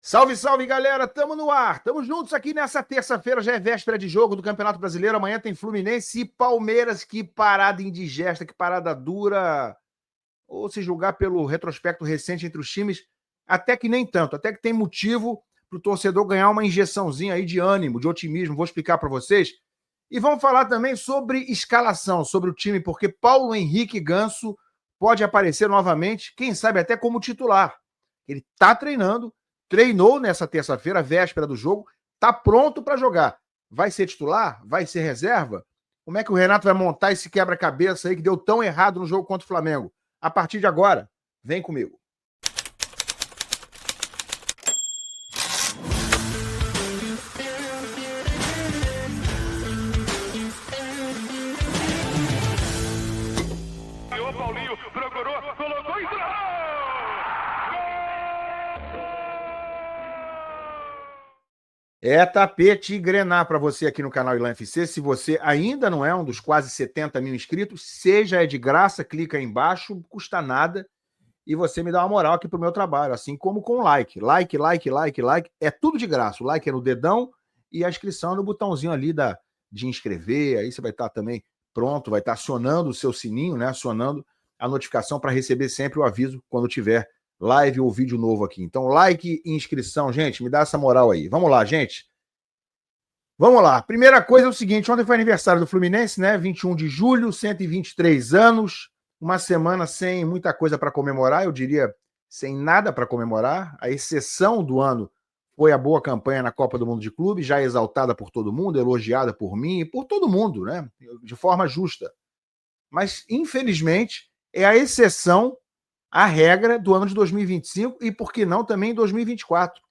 Salve, salve, galera! Tamo no ar, tamo juntos aqui nessa terça-feira, já é véspera de jogo do Campeonato Brasileiro, amanhã tem Fluminense e Palmeiras, que parada indigesta, que parada dura, ou se julgar pelo retrospecto recente entre os times, até que nem tanto, até que tem motivo pro torcedor ganhar uma injeçãozinha aí de ânimo, de otimismo, vou explicar para vocês. E vamos falar também sobre escalação, sobre o time, porque Paulo Henrique Ganso pode aparecer novamente, quem sabe até como titular. Ele tá treinando, treinou nessa terça-feira, véspera do jogo, tá pronto para jogar. Vai ser titular? Vai ser reserva? Como é que o Renato vai montar esse quebra-cabeça aí que deu tão errado no jogo contra o Flamengo? A partir de agora, vem comigo. O Paulinho procurou, colocou e É tapete e grená para você aqui no canal Ilan FC. Se você ainda não é um dos quase 70 mil inscritos, seja de graça, clica aí embaixo, não custa nada. E você me dá uma moral aqui pro meu trabalho, assim como com o like. Like. É tudo de graça. O like é no dedão e a inscrição é no botãozinho ali de inscrever. Aí você vai estar também pronto, vai estar acionando o seu sininho, né? Acionando a notificação para receber sempre o aviso quando tiver live ou vídeo novo aqui. Então, like e inscrição, gente, me dá essa moral aí. Vamos lá, gente. Vamos lá. Primeira coisa é o seguinte, ontem foi aniversário do Fluminense, né? 21 de julho, 123 anos, uma semana sem muita coisa para comemorar, eu diria sem nada para comemorar. A exceção do ano foi a boa campanha na Copa do Mundo de Clubes, já exaltada por todo mundo, elogiada por mim e por todo mundo, né? De forma justa. Mas, infelizmente, é a exceção à regra do ano de 2025 e, por que não, também em 2024.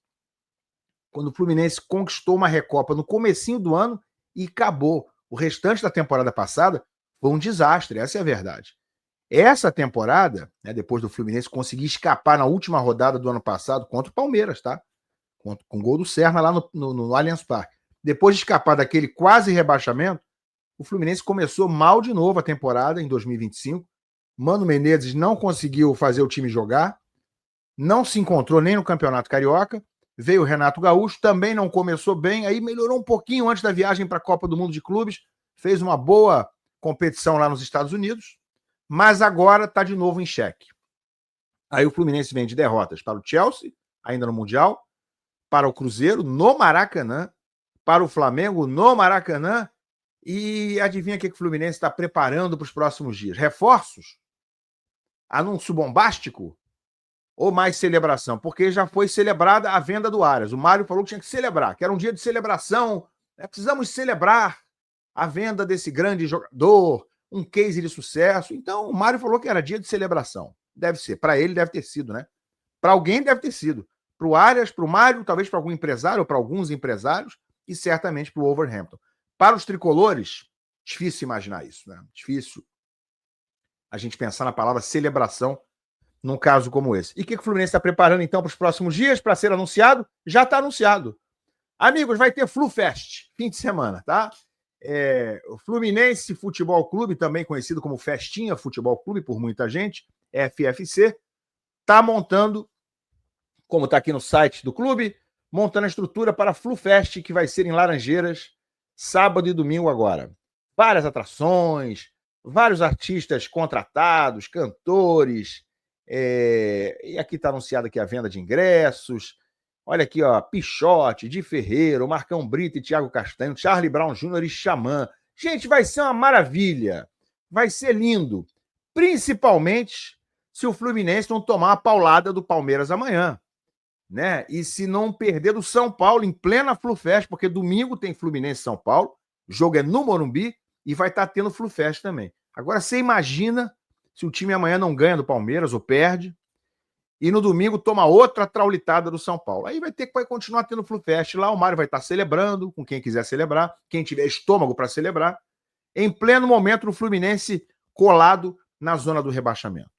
Quando o Fluminense conquistou uma Recopa no comecinho do ano e acabou. O restante da temporada passada foi um desastre, essa é a verdade. Essa temporada, né, depois do Fluminense conseguir escapar na última rodada do ano passado contra o Palmeiras, tá? Com o gol do Serna lá no Allianz Parque. Depois de escapar daquele quase rebaixamento, o Fluminense começou mal de novo a temporada em 2025. Mano Menezes não conseguiu fazer o time jogar, não se encontrou nem no Campeonato Carioca. Veio o Renato Gaúcho, também não começou bem, aí melhorou um pouquinho antes da viagem para a Copa do Mundo de Clubes, fez uma boa competição lá nos Estados Unidos, mas agora está de novo em xeque. Aí o Fluminense vem de derrotas para o Chelsea, ainda no Mundial, para o Cruzeiro, no Maracanã, para o Flamengo, no Maracanã, e adivinha o que o Fluminense está preparando para os próximos dias? Reforços? Anúncio bombástico? Ou mais celebração? Porque já foi celebrada a venda do Arias. O Mário falou que tinha que celebrar, que era um dia de celebração. Né? Precisamos celebrar a venda desse grande jogador, um case de sucesso. Então, o Mário falou que era dia de celebração. Deve ser. Para ele, deve ter sido, né? Para alguém, deve ter sido. Para o Arias, para o Mário, talvez para algum empresário ou para alguns empresários e certamente para o Wolverhampton. Para os tricolores, difícil imaginar isso, né? Difícil a gente pensar na palavra celebração num caso como esse. E o que o Fluminense está preparando, então, para os próximos dias, para ser anunciado? Já está anunciado. Amigos, vai ter FluFest, fim de semana, tá? O Fluminense Futebol Clube, também conhecido como Festinha Futebol Clube por muita gente, FFC, está montando, como está aqui no site do clube, montando a estrutura para a FluFest, que vai ser em Laranjeiras, sábado e domingo agora. Várias atrações, vários artistas contratados, cantores, e aqui está anunciado aqui a venda de ingressos. Olha aqui, ó, Pichote, Di Ferreira, Marcão Brito e Thiago Castanho, Charlie Brown Jr. e Xamã. Gente, vai ser uma maravilha. Vai ser lindo. Principalmente se o Fluminense não tomar a paulada do Palmeiras amanhã. Né? E se não perder do São Paulo em plena FluFest, porque domingo tem Fluminense e São Paulo, o jogo é no Morumbi e vai estar tendo FluFest também. Agora, você imagina se o time amanhã não ganha do Palmeiras ou perde, e no domingo toma outra traulitada do São Paulo. Aí vai continuar tendo FluFest lá, o Mário vai estar celebrando, com quem quiser celebrar, quem tiver estômago para celebrar, em pleno momento no Fluminense colado na zona do rebaixamento.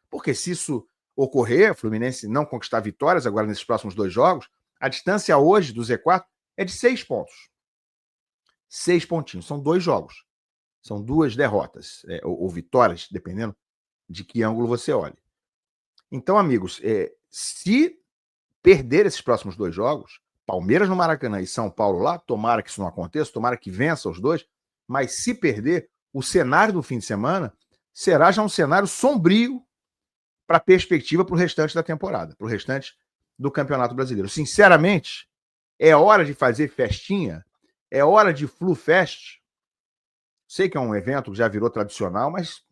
Porque se isso ocorrer, o Fluminense não conquistar vitórias agora nesses próximos 2 jogos, a distância hoje do Z4 é de 6 pontos. 6 pontinhos, são 2 jogos. São 2 derrotas, ou vitórias, dependendo de que ângulo você olhe. Então, amigos, se perder esses próximos 2 jogos, Palmeiras no Maracanã e São Paulo lá, tomara que isso não aconteça, tomara que vença os dois, mas se perder, o cenário do fim de semana será já um cenário sombrio para a perspectiva para o restante da temporada, para o restante do Campeonato Brasileiro. Sinceramente, é hora de fazer festinha, é hora de Flu Fest. Sei que é um evento que já virou tradicional, mas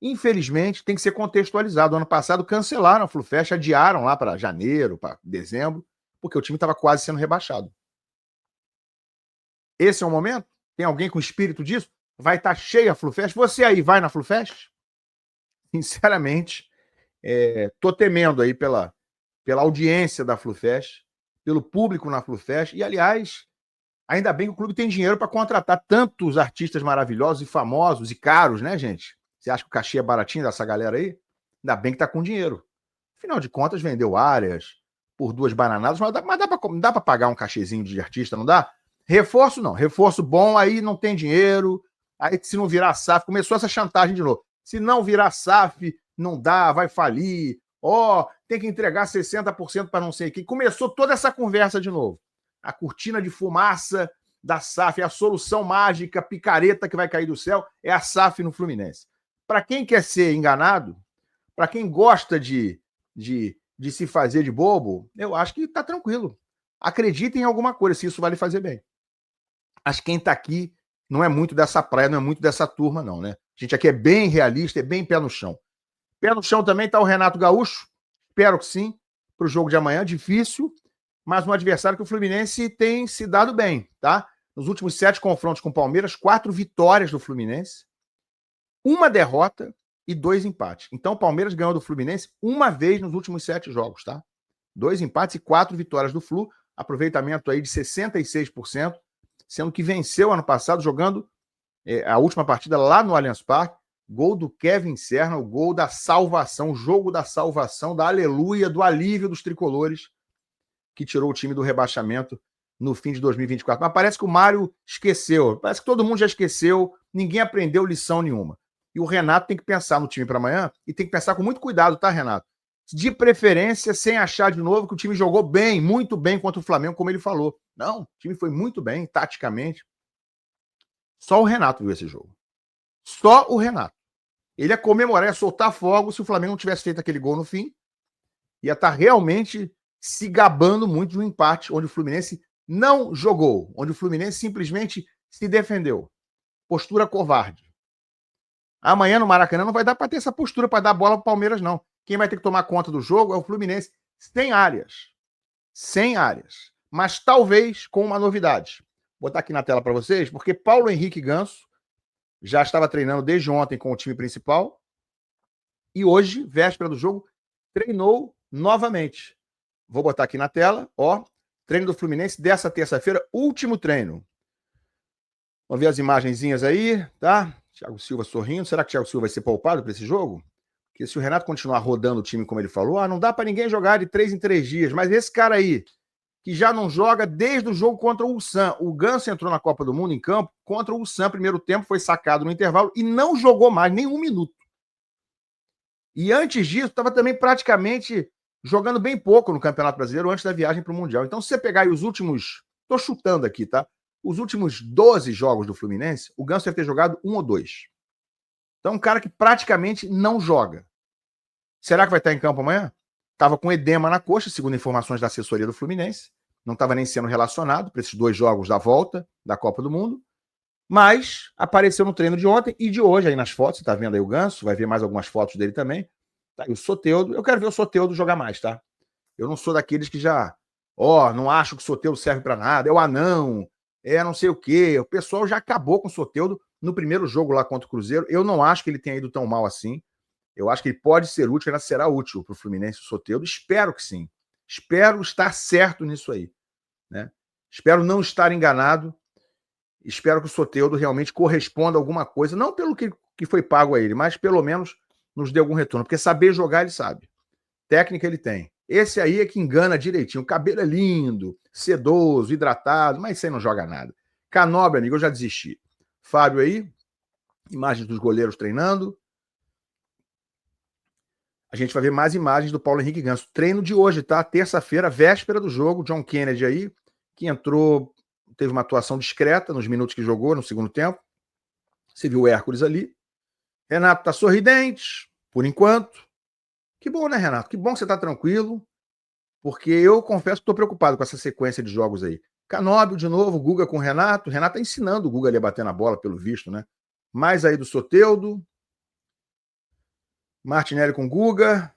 infelizmente tem que ser contextualizado. Ano passado cancelaram a Flu Fest, adiaram lá para janeiro, para dezembro, porque o time estava quase sendo rebaixado. Esse é o momento? Tem alguém com espírito disso? Vai estar cheia a Flu Fest? Você aí vai na Flu Fest? Sinceramente, tô temendo aí pela audiência da Flu Fest, pelo público na Flu Fest, e aliás, ainda bem que o clube tem dinheiro para contratar tantos artistas maravilhosos e famosos e caros, né, gente? Você acha que o cachê é baratinho dessa galera aí? Ainda bem que tá com dinheiro. Afinal de contas, vendeu áreas por 2 bananadas, mas dá para pagar um cachezinho de artista, não dá? Reforço não. Reforço bom, aí não tem dinheiro. Aí se não virar SAF, começou essa chantagem de novo. Se não virar SAF, não dá, vai falir. Tem que entregar 60% para não sei quem. Começou toda essa conversa de novo. A cortina de fumaça da SAF, a solução mágica, picareta que vai cair do céu, é a SAF no Fluminense. Para quem quer ser enganado, para quem gosta de se fazer de bobo, eu acho que tá tranquilo. Acreditem em alguma coisa, se isso vai lhe fazer bem. Acho que quem tá aqui não é muito dessa praia, não é muito dessa turma, não, né? A gente aqui é bem realista, é bem pé no chão. Pé no chão também tá o Renato Gaúcho, espero que sim, para o jogo de amanhã, difícil, mas um adversário que o Fluminense tem se dado bem, tá? Nos últimos 7 confrontos com o Palmeiras, 4 vitórias do Fluminense, 1 derrota e 2 empates. Então o Palmeiras ganhou do Fluminense 1 vez nos últimos 7 jogos, tá? 2 empates e 4 vitórias do Flu, aproveitamento aí de 66%, sendo que venceu ano passado jogando a última partida lá no Allianz Parque, gol do Kevin Serna, o gol da salvação, o jogo da salvação, da aleluia, do alívio dos tricolores, que tirou o time do rebaixamento no fim de 2024. Mas parece que o Mário esqueceu, parece que todo mundo já esqueceu, ninguém aprendeu lição nenhuma. E o Renato tem que pensar no time para amanhã, e tem que pensar com muito cuidado, tá, Renato? De preferência, sem achar de novo que o time jogou bem, muito bem contra o Flamengo, como ele falou. Não, o time foi muito bem, taticamente. Só o Renato viu esse jogo. Só o Renato. Ele ia comemorar, ia soltar fogo se o Flamengo não tivesse feito aquele gol no fim. Ia estar realmente se gabando muito de um empate, onde o Fluminense não jogou, onde o Fluminense simplesmente se defendeu. Postura covarde. Amanhã no Maracanã não vai dar para ter essa postura para dar bola para o Palmeiras, não. Quem vai ter que tomar conta do jogo é o Fluminense, sem áreas. Sem áreas. Mas talvez com uma novidade. Vou botar aqui na tela para vocês, porque Paulo Henrique Ganso já estava treinando desde ontem com o time principal e hoje, véspera do jogo, treinou novamente. Vou botar aqui na tela, treino do Fluminense dessa terça-feira, último treino. Vamos ver as imagenzinhas aí, tá? Thiago Silva sorrindo. Será que o Thiago Silva vai ser poupado para esse jogo? Porque se o Renato continuar rodando o time como ele falou, não dá para ninguém jogar de 3 em 3 dias. Mas esse cara aí, que já não joga desde o jogo contra o Ulsan. O Ganso entrou na Copa do Mundo em campo contra o Ulsan, primeiro tempo, foi sacado no intervalo e não jogou mais nem 1 minuto. E antes disso, estava também praticamente jogando bem pouco no Campeonato Brasileiro antes da viagem para o Mundial. Então, se você pegar aí os últimos... Tô chutando aqui, tá? Os últimos 12 jogos do Fluminense, o Ganso deve ter jogado 1 ou 2. Então, um cara que praticamente não joga. Será que vai estar em campo amanhã? Estava com edema na coxa, segundo informações da assessoria do Fluminense. Não estava nem sendo relacionado para esses 2 jogos da volta da Copa do Mundo. Mas apareceu no treino de ontem e de hoje, aí nas fotos. Você está vendo aí o Ganso, vai ver mais algumas fotos dele também. Tá, e o Soteldo, eu quero ver o Soteldo jogar mais, tá? Eu não sou daqueles que já, não acho que o Soteldo serve para nada, é o anão, não sei o quê. O pessoal já acabou com o Soteldo no primeiro jogo lá contra o Cruzeiro. Eu não acho que ele tenha ido tão mal assim. Eu acho que ele pode ser útil, ainda será útil para o Fluminense, o Soteldo. Espero que sim. Espero estar certo nisso aí, né? Espero não estar enganado. Espero que o Soteldo realmente corresponda a alguma coisa, não pelo que foi pago a ele, mas pelo menos nos dê algum retorno. Porque saber jogar ele sabe. Técnica ele tem. Esse aí é que engana direitinho. O cabelo é lindo, sedoso, hidratado, mas isso aí não joga nada. Canóbio, amigo, eu já desisti. Fábio aí, imagens dos goleiros treinando. A gente vai ver mais imagens do Paulo Henrique Ganso. Treino de hoje, tá? Terça-feira, véspera do jogo. John Kennedy aí, que entrou, teve uma atuação discreta nos minutos que jogou no segundo tempo. Você viu o Hércules ali. Renato tá sorridente, por enquanto. Que bom, né, Renato? Que bom que você tá tranquilo, porque eu confesso que estou preocupado com essa sequência de jogos aí. Canóbio de novo, Guga com o Renato. O Renato tá ensinando o Guga ali a bater na bola, pelo visto, né? Mais aí do Soteldo. Martinelli com Guga.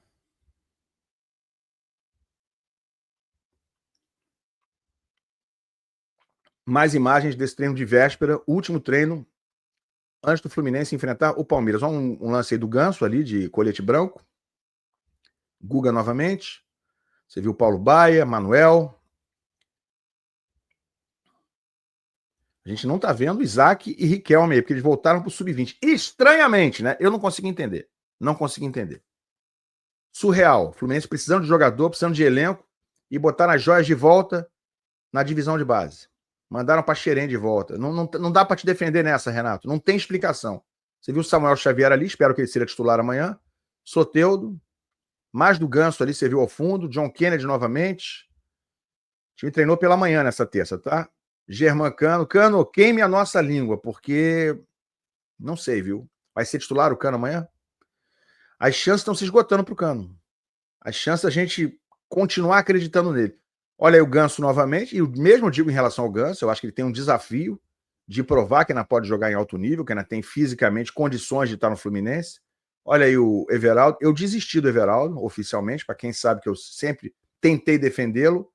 Mais imagens desse treino de véspera, último treino antes do Fluminense enfrentar o Palmeiras. Olha um lance aí do Ganso ali, de colete branco. Guga novamente. Você viu Paulo Baia, Manuel. A gente não tá vendo Isaac e Riquelme aí, porque eles voltaram pro Sub-20. Estranhamente, né? Eu não consigo entender. Não consigo entender. Surreal. Fluminense precisando de jogador, precisando de elenco e botaram as joias de volta na divisão de base. Mandaram para Xerém de volta. Não dá para te defender nessa, Renato. Não tem explicação. Você viu o Samuel Xavier ali, espero que ele seja titular amanhã. Soteldo, mais do Ganso ali, você viu ao fundo. John Kennedy novamente. O time treinou pela manhã nessa terça, tá? Germán Cano. Cano, queime a nossa língua, porque não sei, viu? Vai ser titular o Cano amanhã? As chances estão se esgotando pro Cano. As chances da gente continuar acreditando nele. Olha aí o Ganso novamente, e o mesmo digo em relação ao Ganso, eu acho que ele tem um desafio de provar que ainda pode jogar em alto nível, que ainda tem fisicamente condições de estar no Fluminense. Olha aí o Everaldo, eu desisti do Everaldo, oficialmente, para quem sabe que eu sempre tentei defendê-lo,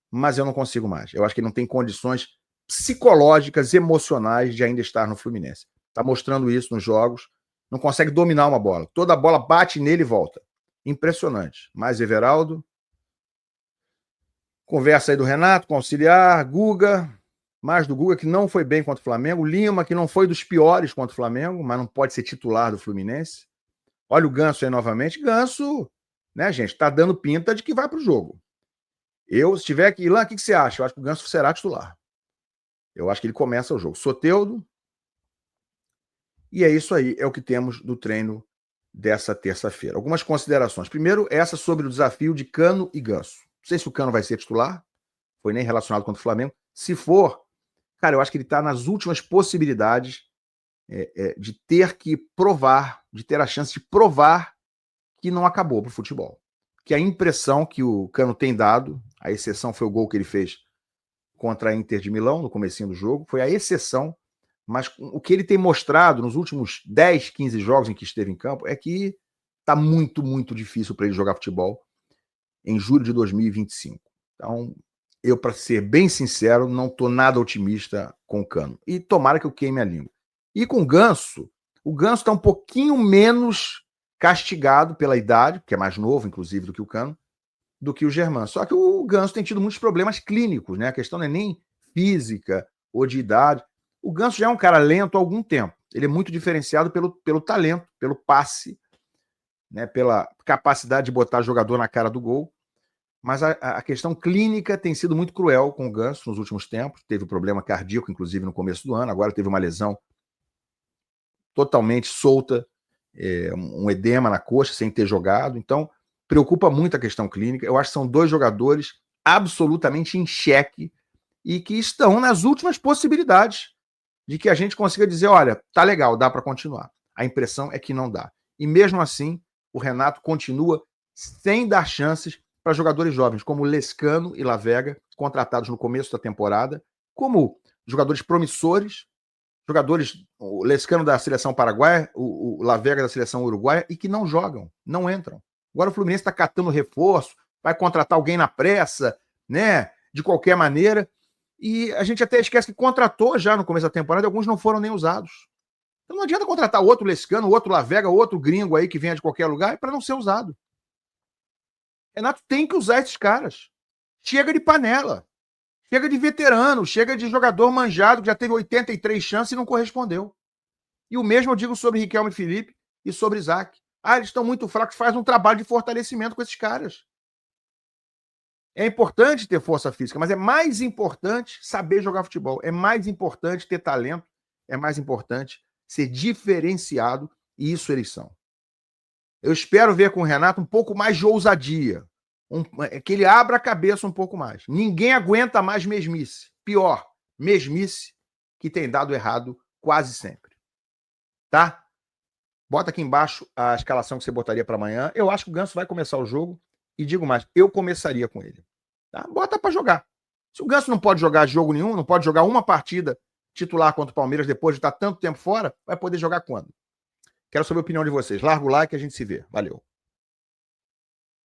mas eu não consigo mais. Eu acho que ele não tem condições psicológicas, emocionais de ainda estar no Fluminense. Tá mostrando isso nos jogos, não consegue dominar uma bola. Toda bola bate nele e volta. Impressionante. Mais Everaldo. Conversa aí do Renato com o auxiliar, Guga, mais do Guga, que não foi bem contra o Flamengo, Lima, que não foi dos piores contra o Flamengo, mas não pode ser titular do Fluminense. Olha o Ganso aí novamente. Ganso, né, gente, tá dando pinta de que vai pro jogo. Se tiver aqui, Ilan, o que você acha? Eu acho que o Ganso será titular. Eu acho que ele começa o jogo. Soteldo. E é isso aí, é o que temos do treino dessa terça-feira. Algumas considerações. Primeiro, essa sobre o desafio de Cano e Ganso. Não sei se o Cano vai ser titular, foi nem relacionado contra o Flamengo. Se for, cara, eu acho que ele está nas últimas possibilidades de ter que provar, de ter a chance de provar que não acabou pro futebol. Que a impressão que o Cano tem dado, a exceção foi o gol que ele fez contra a Inter de Milão, no comecinho do jogo, foi a exceção, mas o que ele tem mostrado nos últimos 10, 15 jogos em que esteve em campo é que está muito, muito difícil para ele jogar futebol em julho de 2025. Então, eu, para ser bem sincero, não estou nada otimista com o Cano. E tomara que eu queime a língua. E com o Ganso está um pouquinho menos castigado pela idade, que é mais novo, inclusive, do que o Cano, do que o Germán. Só que o Ganso tem tido muitos problemas clínicos, né? A questão não é nem física ou de idade. O Ganso já é um cara lento há algum tempo. Ele é muito diferenciado pelo talento, pelo passe, né? Pela capacidade de botar jogador na cara do gol. Mas a questão clínica tem sido muito cruel com o Ganso nos últimos tempos. Teve um problema cardíaco, inclusive, no começo do ano. Agora teve uma lesão totalmente solta, um edema na coxa, sem ter jogado. Então, preocupa muito a questão clínica. Eu acho que são dois jogadores absolutamente em xeque e que estão nas últimas possibilidades de que a gente consiga dizer, olha, tá legal, dá para continuar. A impressão é que não dá. E mesmo assim, o Renato continua sem dar chances para jogadores jovens, como Lescano e Lavega, contratados no começo da temporada, como jogadores promissores, jogadores, o Lescano da seleção paraguaia, o Lavega da seleção uruguaia, e que não jogam, não entram. Agora o Fluminense está catando reforço, vai contratar alguém na pressa, né? De qualquer maneira. E a gente até esquece que contratou já no começo da temporada, e alguns não foram nem usados. Então não adianta contratar outro Lescano, outro Lavega, outro gringo aí que venha de qualquer lugar para não ser usado. Renato tem que usar esses caras. Chega de panela. Chega de veterano, chega de jogador manjado que já teve 83 chances e não correspondeu. E o mesmo eu digo sobre Riquelme e Felipe e sobre Isaac. Eles estão muito fracos, faz um trabalho de fortalecimento com esses caras. É importante ter força física, mas é mais importante saber jogar futebol. É mais importante ter talento, é mais importante ser diferenciado, e isso eles são. Eu espero ver com o Renato um pouco mais de ousadia. Que ele abra a cabeça um pouco mais. Ninguém aguenta mais mesmice. Pior, mesmice que tem dado errado quase sempre. Tá? Bota aqui embaixo a escalação que você botaria para amanhã. Eu acho que o Ganso vai começar o jogo. E digo mais, eu começaria com ele. Tá? Bota para jogar. Se o Ganso não pode jogar jogo nenhum, não pode jogar uma partida titular contra o Palmeiras depois de estar tanto tempo fora, vai poder jogar quando? Quero saber a opinião de vocês. Larga o like e a gente se vê. Valeu.